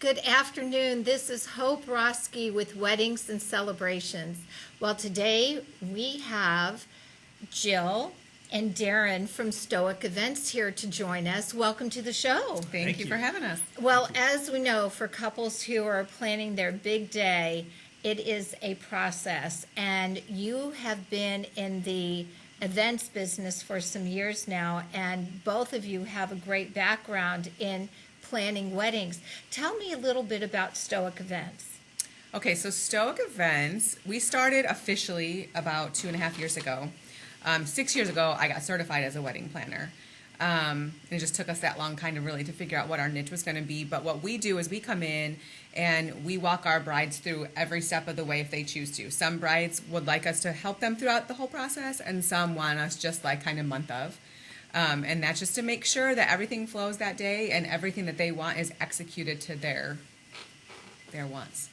Good afternoon. This is Hope Roski with Weddings and Celebrations. Well, today we have Jill and Darren from Stoic Events here to join us. Welcome to the show. Thank you for having us. Well, as we know, for couples who are planning their big day, it is a process. And you have been in the events business for some years now, and both of you have a great background in planning weddings. Tell me a little bit about Stoic Events. Okay, so Stoic Events, we started officially about 2.5 years ago. 6 years ago, I got certified as a wedding planner. And it just took us that long kind of really to figure out what our niche was going to be. But what we do is we come in and we walk our brides through every step of the way if they choose to. Some brides would like us to help them throughout the whole process, and some want us just like kind of month of. And that's just to make sure that everything flows that day and everything that they want is executed to their wants.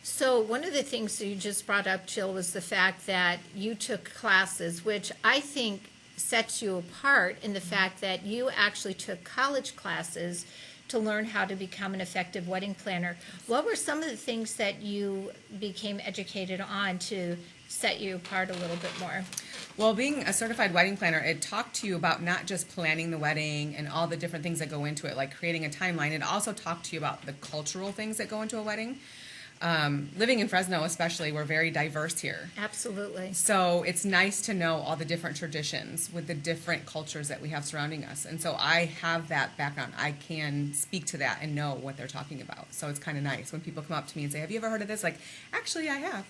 So one of the things that you just brought up, Jill, was the fact that you took classes, which I think sets you apart in the fact that you actually took college classes to learn how to become an effective wedding planner. What were some of the things that you became educated on to set you apart a little bit more? Well, being a certified wedding planner, it talked to you about not just planning the wedding and all the different things that go into it, like creating a timeline. It also talked to you about the cultural things that go into a wedding. Living in Fresno especially, we're very diverse here. Absolutely. So it's nice to know all the different traditions with the different cultures that we have surrounding us. And so I have that background. I can speak to that and know what they're talking about. So it's kind of nice when people come up to me and say, have you ever heard of this? Like, actually, I have.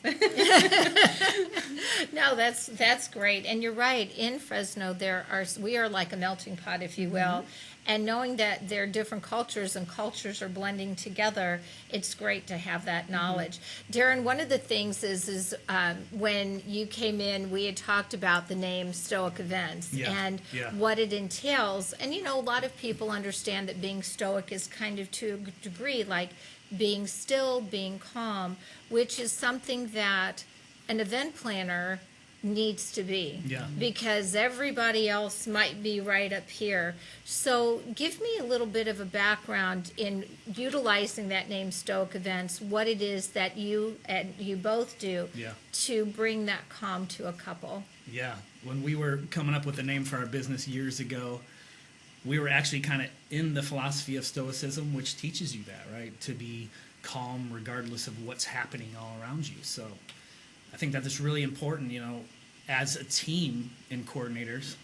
No, that's great. And you're right. In Fresno, we are like a melting pot, if you will. And knowing that there are different cultures and cultures are blending together, it's great to have that knowledge. Darren, one of the things is when you came in, we had talked about the name Stoic Events and what it entails. And, you know, a lot of people understand that being stoic is kind of to a degree like being still, being calm, which is something that an event planner needs to be, because everybody else might be right up here. So give me a little bit of a background in utilizing that name Stoic Events, what it is that you both do to bring that calm to a couple. Yeah, when we were coming up with the name for our business years ago, we were actually kind of in the philosophy of Stoicism, which teaches you that, right? To be calm regardless of what's happening all around you. So I think that it's really important, you know, as a team in coordinators,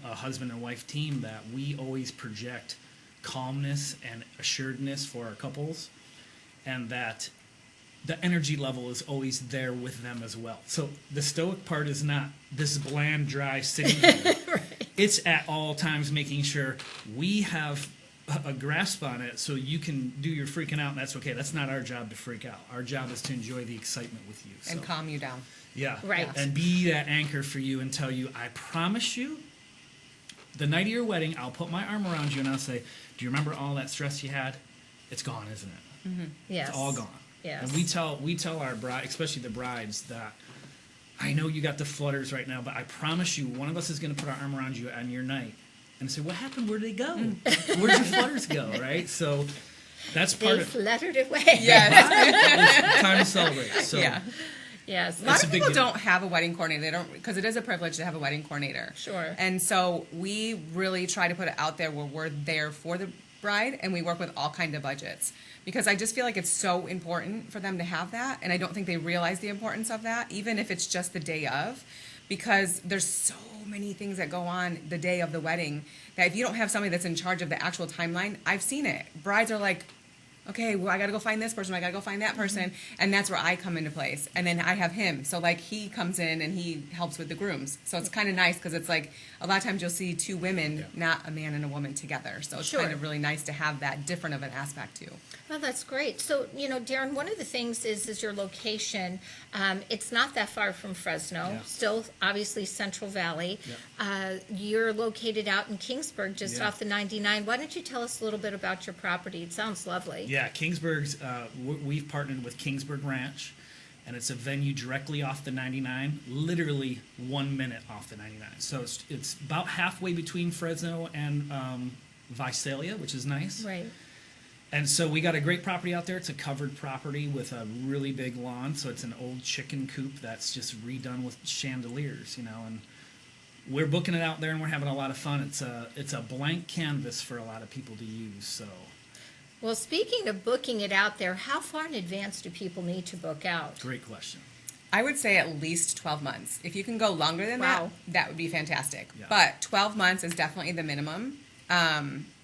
a husband and wife team, that we always project calmness and assuredness for our couples, and that the energy level is always there with them as well. So the stoic part is not this bland, dry sitting there. Right. It's at all times making sure we have a grasp on it so you can do your freaking out, and that's okay. That's not our job to freak out. Our job is to enjoy the excitement with you. So. And calm you down. Yeah. Right. And be that anchor for you and tell you, I promise you, the night of your wedding, I'll put my arm around you and I'll say, do you remember all that stress you had? It's gone, isn't it? Mm-hmm. Yes. It's all gone. Yes. And we tell our bride, especially the brides, that I know you got the flutters right now, but I promise you, one of us is going to put our arm around you on your night and say, what happened? Where did they go? Where did your flutters go? Right? So that's part of it. They fluttered away. Yes. It was time to celebrate. So. Yeah. Yes. A lot of people don't have a wedding coordinator. They don't, because it is a privilege to have a wedding coordinator. Sure. And so we really try to put it out there where we're there for the bride, and we work with all kinds of budgets, because I just feel like it's so important for them to have that, and I don't think they realize the importance of that, even if it's just the day of, because there's so many things that go on the day of the wedding that if you don't have somebody that's in charge of the actual timeline, I've seen it. Brides are like, okay, well, I got to go find this person, I got to go find that person, and that's where I come into place. And then I have him, so like he comes in and he helps with the grooms. So it's kind of nice, because it's like a lot of times you'll see two women, not a man and a woman together. So it's kind of really nice to have that different of an aspect too. Well, that's great. So, you know, Darren, one of the things is your location. It's not that far from Fresno, still obviously Central Valley. You're located out in Kingsburg, just off the 99. Why don't you tell us a little bit about your property? It sounds lovely. Yeah, Kingsburg's, we've partnered with Kingsburg Ranch, and it's a venue directly off the 99, literally 1 minute off the 99. So it's about halfway between Fresno and Visalia, which is nice. Right. And so we got a great property out there. It's a covered property with a really big lawn. So it's an old chicken coop that's just redone with chandeliers, and we're booking it out there and we're having a lot of fun. It's a blank canvas for a lot of people to use. So, Well, speaking of booking it out there, how far in advance do people need to book out? great question. I would say at least 12 months. If you can go longer than Wow. that would be fantastic. Yeah. But 12 months is definitely the minimum.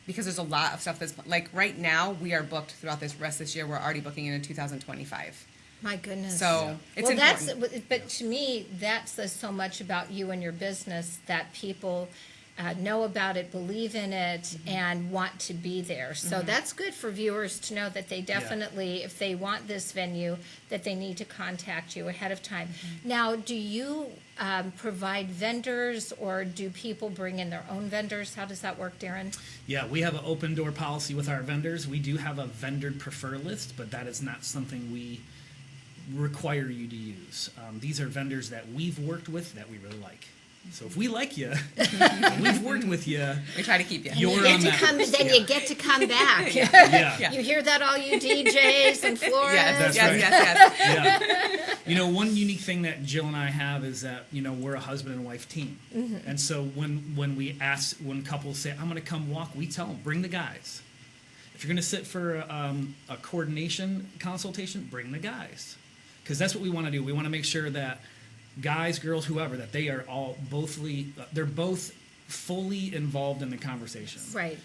Because there's a lot of stuff that's like right now we are booked throughout this rest of this year. We're already booking into 2025. My goodness. So it's well, important. but to me, that says so much about you and your business that people know about it, believe in it, and want to be there. So that's good for viewers to know that they definitely, if they want this venue, that they need to contact you ahead of time. Now, do you provide vendors, or do people bring in their own vendors? How does that work, Darren? Yeah, we have an open door policy with our vendors. We do have a vendor prefer list, but that is not something we require you to use. These are vendors that we've worked with that we really like. So if we like you, we've worked with you. We try to keep you. And You're you get on to that come, list. then Yeah. you get to come back. Yeah. You hear that, all you DJs and florists? That's right. Yes. Yeah. One unique thing that Jill and I have is that, we're a husband and wife team. And so when couples say, I'm going to come walk, we tell them, bring the guys. If you're going to sit for a coordination consultation, bring the guys. Because that's what we want to do. We want to make sure that guys, girls, whoever, that they are they're both fully involved in the conversation. Right.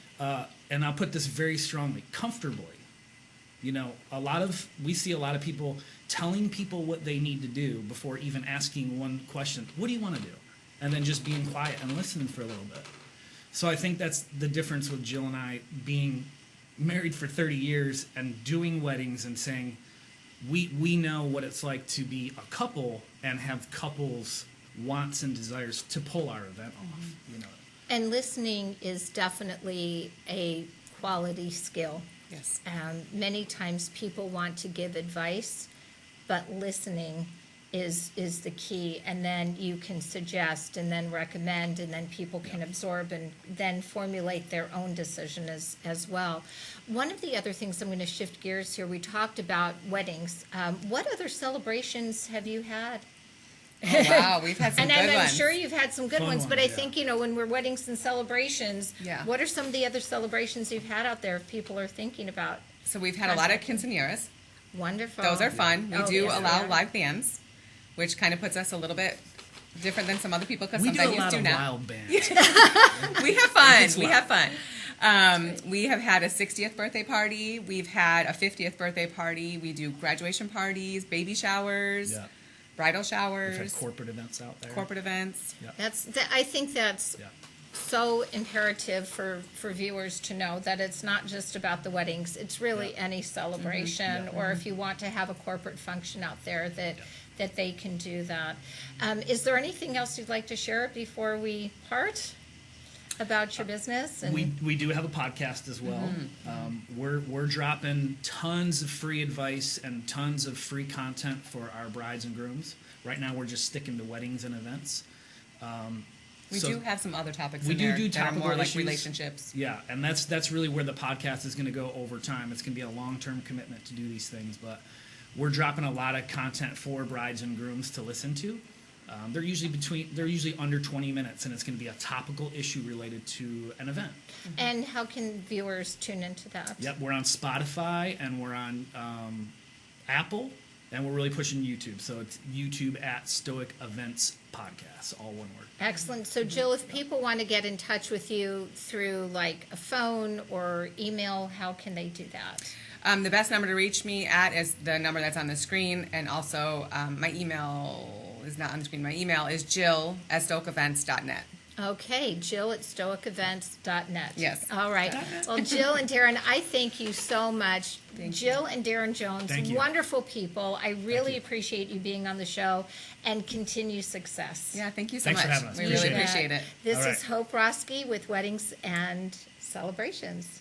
And I'll put this very strongly, comfortably. We see a lot of people telling people what they need to do before even asking one question, what do you want to do? And then just being quiet and listening for a little bit. So I think that's the difference with Jill and I being married for 30 years and doing weddings and saying, we know what it's like to be a couple and have couples' wants and desires to pull our event off. And listening is definitely a quality skill. Yes. Many times people want to give advice, but listening is the key. And then you can suggest and then recommend, and then people can absorb and then formulate their own decision as well. One of the other things, I'm going to shift gears here, we talked about weddings. What other celebrations have you had? Oh, wow, we've had some And good I'm ones. sure you've had some good Fun ones, but I ones, yeah. think, when we're weddings and celebrations, Yeah. what are some of the other celebrations you've had out there if people are thinking about? So we've had a lot of quinceañeras. Wonderful. Those are fun. We Oh, do yes, they allow are. live bands, which kind of puts us a little bit different than some other people because We some do a venues lot do of not. wild bands. We have fun. It's We loud. have fun. We have had a 60th birthday party. We've had a 50th birthday party. We do graduation parties, baby showers, Yeah. bridal We've showers, had corporate events out there. corporate events. Yeah. I think that's Yeah. so imperative for viewers to know that it's not just about the weddings. It's really Yeah. any celebration, Yeah. or if you want to have a corporate function out there that they can do that. Is there anything else you'd like to share before we part about your business? And We do have a podcast as well. We're dropping tons of free advice and tons of free content for our brides and grooms. Right now, we're just sticking to weddings and events. We So- do have some other topics We in do there do that are topical more like issues. relationships. Yeah, and that's really where the podcast is going to go over time. It's going to be a long-term commitment to do these things, but we're dropping a lot of content for brides and grooms to listen to. They're usually under 20 minutes, and it's going to be a topical issue related to an event. And how can viewers tune into that? Yep, we're on Spotify and we're on Apple, and we're really pushing YouTube. So it's YouTube at Stoic Events Podcast, all one word. Excellent. So, Jill, if people want to get in touch with you through like a phone or email, how can they do that? The best number to reach me at is the number that's on the screen, and also my email is not on the screen. My email is jill@stoicevents.net. Okay, Jill at stoicevents.net. Yes. All right. Well, Jill and Darren, I thank you so much. Thank Jill and Darren Jones, Thank you. wonderful people. I really you. appreciate you being on the show, and continue success. Yeah, thank you so Thanks much. for having us. We Appreciate really it. appreciate it. This All right. is Hope Roski with Weddings and Celebrations.